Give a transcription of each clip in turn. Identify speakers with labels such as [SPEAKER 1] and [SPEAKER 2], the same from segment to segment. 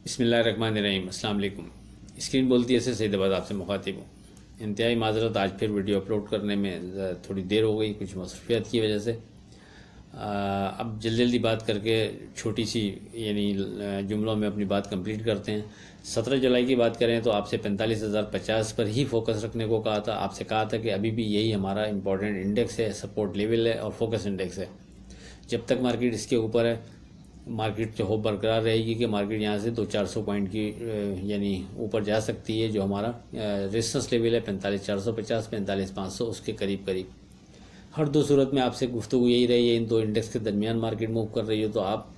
[SPEAKER 1] बिस्मिल्लाहिर्रहमानिर्रहीम। अस्सलाम वालेकुम। स्क्रीन बोलती है ऐसे सईदाबाद आपसे मुखातिब हूँ। इंतहाई माजरत, आज फिर वीडियो अपलोड करने में थोड़ी देर हो गई कुछ मसरूफियत की वजह से। अब जल्दी बात करके छोटी सी जुमलों में अपनी बात कंप्लीट करते हैं। 17 जुलाई की बात करें तो आपसे 45,050 पर ही फोकस रखने को कहा था। आपसे कहा था कि अभी भी यही हमारा इम्पोर्टेंट इंडेक्स है, सपोर्ट लेवल है और फोकस इंडेक्स है। जब तक मार्केट इसके ऊपर है, मार्केट जो हो बरकरार रहेगी कि मार्केट यहाँ से 200-400 पॉइंट की ऊपर जा सकती है। जो हमारा रेजिस्टेंस लेवल है 45,450 45,500 उसके करीब करीब। हर दो सूरत में आपसे गुफ्तगू यही रही है, इन दो इंडेक्स के दरमियान मार्केट मूव कर रही हो तो आप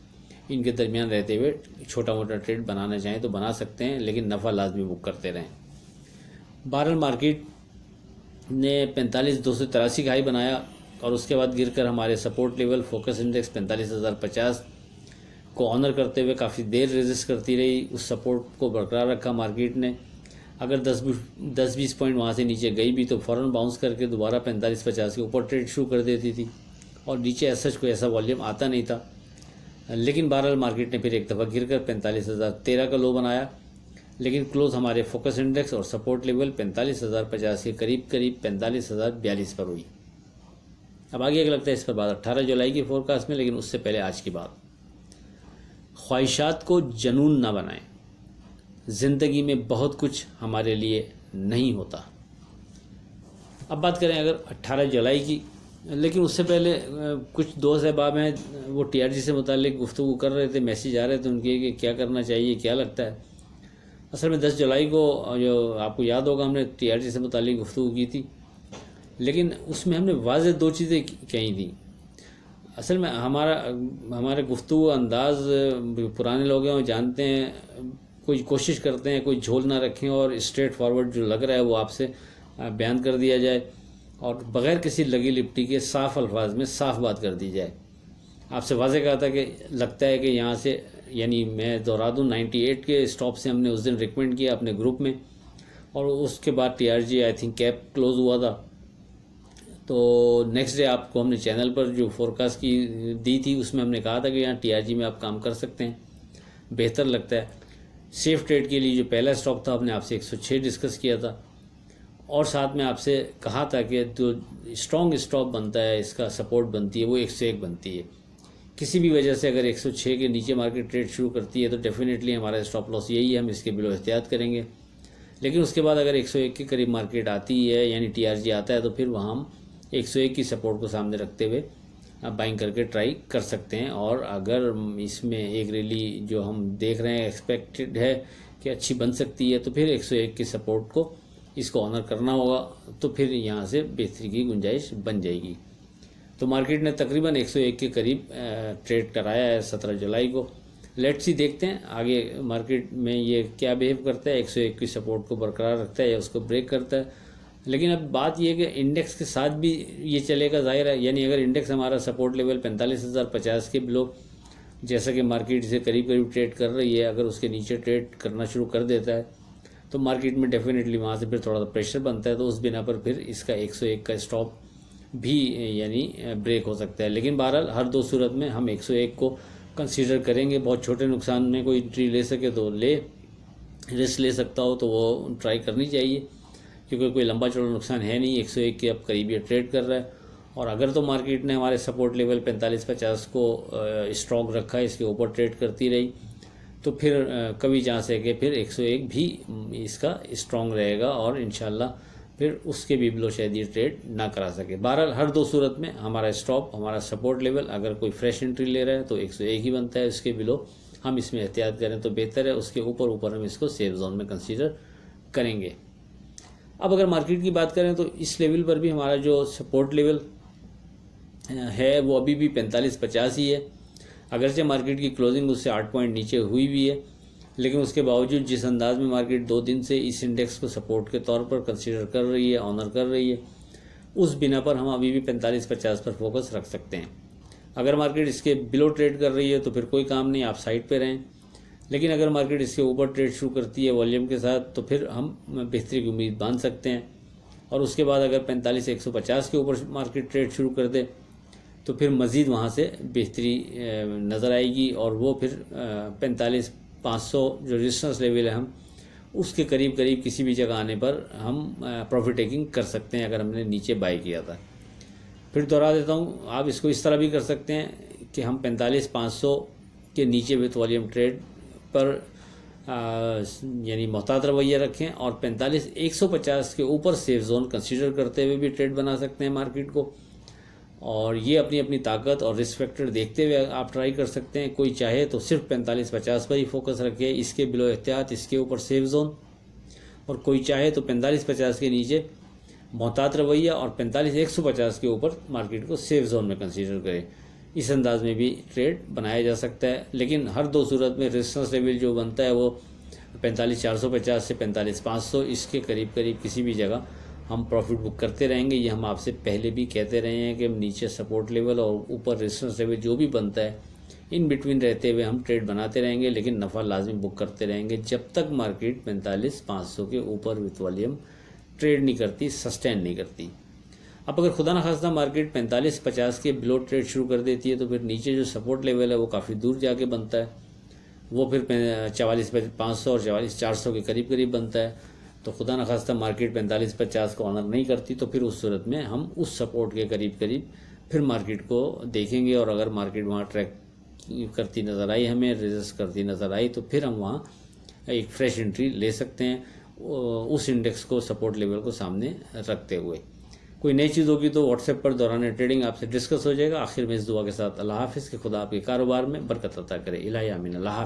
[SPEAKER 1] इनके दरमियान रहते हुए छोटा मोटा ट्रेड बनाना चाहें तो बना सकते हैं, लेकिन नफ़ा लाजमी बुक करते रहें। बहरहाल मार्केट ने 45,283 का हाई बनाया और उसके बाद गिरकर हमारे सपोर्ट लेवल फोकस इंडेक्स 45,050 को ऑनर करते हुए काफ़ी देर रेजिस्ट करती रही। उस सपोर्ट को बरकरार रखा मार्केट ने। अगर 10-20 पॉइंट वहाँ से नीचे गई भी तो फ़ौरन बाउंस करके दोबारा 45-50 के ऊपर ट्रेड शुरू कर देती थी और नीचे सच कोई ऐसा वॉल्यूम आता नहीं था। लेकिन बहरहाल मार्केट ने फिर एक दफ़ा गिरकर 45,013 का लो बनाया, लेकिन क्लोज हमारे फोकस इंडेक्स और सपोर्ट लेवल 45,050 के करीब करीब 45,042 पर हुई। अब आगे एक लगता है इस पर बात 18 जुलाई की फोरकास्ट में, लेकिन उससे पहले आज की बात। ख्वाहिशात को जनून ना बनाएं। ज़िंदगी में बहुत कुछ हमारे लिए नहीं होता। अब बात करें अगर 18 जुलाई की, लेकिन उससे पहले कुछ दोस्त अहबाब हैं वो टीआरजी से मुतालिक गुफ्तगू कर रहे थे, मैसेज आ रहे थे उनके कि क्या करना चाहिए, क्या लगता है। असल में 10 जुलाई को जो आपको याद होगा हमने टीआरजी से मुतालिक गुफ्तगू की थी, लेकिन उसमें हमने वाज़ेह दो चीज़ें कही थी। असल में हमारे गुफ्तगू अंदाज पुराने लोग हैं वो जानते हैं, कोई कोशिश करते हैं कोई झोल ना रखें और स्ट्रेट फॉरवर्ड जो लग रहा है वो आपसे बयान कर दिया जाए और बग़ैर किसी लगी लिपटी के साफ़ अल्फाज में साफ़ बात कर दी जाए। आपसे वाज़ेह कहा था कि लगता है कि यहाँ से, यानी मैं दोहरा दूँ 98 के स्टॉप से हमने उस दिन रिकमेंड किया अपने ग्रुप में और उसके बाद TRG I think cap close हुआ था। तो नेक्स्ट डे आपको हमने चैनल पर जो फोरकास्ट की दी थी उसमें हमने कहा था कि यहाँ टीआरजी में आप काम कर सकते हैं, बेहतर लगता है। सेफ ट्रेड के लिए जो पहला स्टॉप था हमने आपसे 106 डिस्कस किया था और साथ में आपसे कहा था कि जो स्ट्रॉन्ग स्टॉप बनता है, इसका सपोर्ट बनती है वो 101 बनती है। किसी भी वजह से अगर 106 के नीचे मार्केट ट्रेड शुरू करती है तो डेफिनेटली हमारा स्टॉप लॉस यही है, हम इसके बिलो एहतियात करेंगे। लेकिन उसके बाद अगर 101 के करीब मार्केट आती है यानी टीआरजी आता है तो फिर वहाँ हम 101 की सपोर्ट को सामने रखते हुए बाइंग करके ट्राई कर सकते हैं। और अगर इसमें एक रैली जो हम देख रहे हैं एक्सपेक्टेड है कि अच्छी बन सकती है तो फिर 101 की सपोर्ट को इसको ऑनर करना होगा, तो फिर यहाँ से बेहतरी की गुंजाइश बन जाएगी। तो मार्केट ने तकरीबन 101 के करीब ट्रेड कराया है 17 जुलाई को। लेट्स सी देखते हैं आगे मार्केट में ये क्या बिहेव करता है, 101 की सपोर्ट को बरकरार रखता है या उसको ब्रेक करता है। लेकिन अब बात यह है कि इंडेक्स के साथ भी ये चलेगा, जाहिर है। यानी अगर इंडेक्स हमारा सपोर्ट लेवल 45,050 के बिलो, जैसा कि मार्केट इसे करीब करीब ट्रेड कर रही है, अगर उसके नीचे ट्रेड करना शुरू कर देता है तो मार्केट में डेफिनेटली वहाँ से फिर थोड़ा सा प्रेशर बनता है, तो उस बिना पर फिर इसका 101 का स्टॉप भी यानी ब्रेक हो सकता है। लेकिन बहरहाल हर दो सूरत में हम 101 को कंसीडर करेंगे। बहुत छोटे नुकसान में कोई एंट्री ले सके तो ले, रिस्क ले सकता हो तो वो ट्राई करनी चाहिए, क्योंकि कोई लंबा चौड़ा नुकसान है नहीं। 101 के अब करीब ये ट्रेड कर रहा है और अगर तो मार्केट ने हमारे सपोर्ट लेवल 45-50 को स्ट्रॉन्ग रखा है, इसके ऊपर ट्रेड करती रही, तो फिर कभी चांस है कि फिर 101 भी इसका स्ट्रॉन्ग रहेगा और इंशाल्लाह फिर उसके भी बिलो शायद ये ट्रेड ना करा सके। बहरहाल हर दो सूरत में हमारा स्टॉप, हमारा सपोर्ट लेवल, अगर कोई फ्रेश एंट्री ले रहा है तो 101 ही बनता है, उसके बिलो हम इसमें एहतियात करें तो बेहतर है। उसके ऊपर हम इसको सेफ जोन में कंसीडर करेंगे। अब अगर मार्केट की बात करें तो इस लेवल पर भी हमारा जो सपोर्ट लेवल है वो अभी भी 45-50 ही है। अगरचे मार्केट की क्लोजिंग उससे 8 पॉइंट नीचे हुई भी है, लेकिन उसके बावजूद जिस अंदाज में मार्केट 2 दिन से इस इंडेक्स को सपोर्ट के तौर पर कंसीडर कर रही है, ऑनर कर रही है, उस बिना पर हम अभी भी 45-50 पर फोकस रख सकते हैं। अगर मार्केट इसके बिलो ट्रेड कर रही है तो फिर कोई काम नहीं, आप साइड पर रहें। लेकिन अगर मार्केट इसके ऊपर ट्रेड शुरू करती है वॉल्यूम के साथ तो फिर हम बेहतरी की उम्मीद बांध सकते हैं। और उसके बाद अगर 45-150 के ऊपर मार्केट ट्रेड शुरू कर दे तो फिर मज़ीद वहाँ से बेहतरी नज़र आएगी और वो फिर 45 500 जो रेजिस्टेंस लेवल है हम उसके करीब करीब किसी भी जगह आने पर हम प्रॉफिट टेकिंग कर सकते हैं अगर हमने नीचे बाई किया था। फिर दोहरा देता हूँ, आप इसको इस तरह भी कर सकते हैं कि हम 45,500 के नीचे विथ वॉल्यूम ट्रेड पर यानी मोहतात रवैया रखें और 45,150 के ऊपर सेफ जोन कंसीडर करते हुए भी ट्रेड बना सकते हैं मार्केट को। और ये अपनी अपनी ताकत और रिस्क फैक्टर देखते हुए आप ट्राई कर सकते हैं। कोई चाहे तो सिर्फ 45-50 पर ही फोकस रखे, इसके बिलो एहतियात, इसके ऊपर सेफ जोन, और कोई चाहे तो 45-50 के नीचे मोहतात रवैया और 45,150 के ऊपर मार्केट को सेफ जोन में कंसीडर करे। इस अंदाज में भी ट्रेड बनाया जा सकता है, लेकिन हर दो सूरत में रेजिस्टेंस लेवल जो बनता है वो 45,450 से 45,500 इसके करीब करीब किसी भी जगह हम प्रॉफिट बुक करते रहेंगे। ये हम आपसे पहले भी कहते रहे हैं कि हम नीचे सपोर्ट लेवल और ऊपर रेजिस्टेंस लेवल जो भी बनता है इन बिटवीन रहते हुए हम ट्रेड बनाते रहेंगे, लेकिन नफ़ा लाजमी बुक करते रहेंगे जब तक मार्केट 45,500 के ऊपर विथ वॉल्यूम ट्रेड नहीं करती, सस्टेन नहीं करती। अब अगर खुदा न खास्ता मार्केट 45-50 के बिलो ट्रेड शुरू कर देती है तो फिर नीचे जो सपोर्ट लेवल है वो काफ़ी दूर जाके बनता है, वो फिर 44,500 और 44,400 के करीब करीब बनता है। तो खुदा न खास्ता मार्केट 45-50 को ऑनर नहीं करती तो फिर उस सूरत में हम उस सपोर्ट के करीब करीब फिर मार्केट को देखेंगे, और अगर मार्केट वहाँ ट्रैक करती नज़र आई, हमें रेजिस्ट करती नज़र आई, तो फिर हम वहाँ एक फ्रेश एंट्री ले सकते हैं उस इंडेक्स को सपोर्ट लेवल को सामने रखते हुए। कोई नई चीज़ होगी तो व्हाट्सएप पर दौरान ट्रेडिंग आपसे डिस्कस हो जाएगा। आखिर में इस दुआ के साथ अल्लाह हाफिज़, कि खुदा आपके कारोबार में बरकत अता करे। इलाही आमीन। अल्लाह हाफिज़।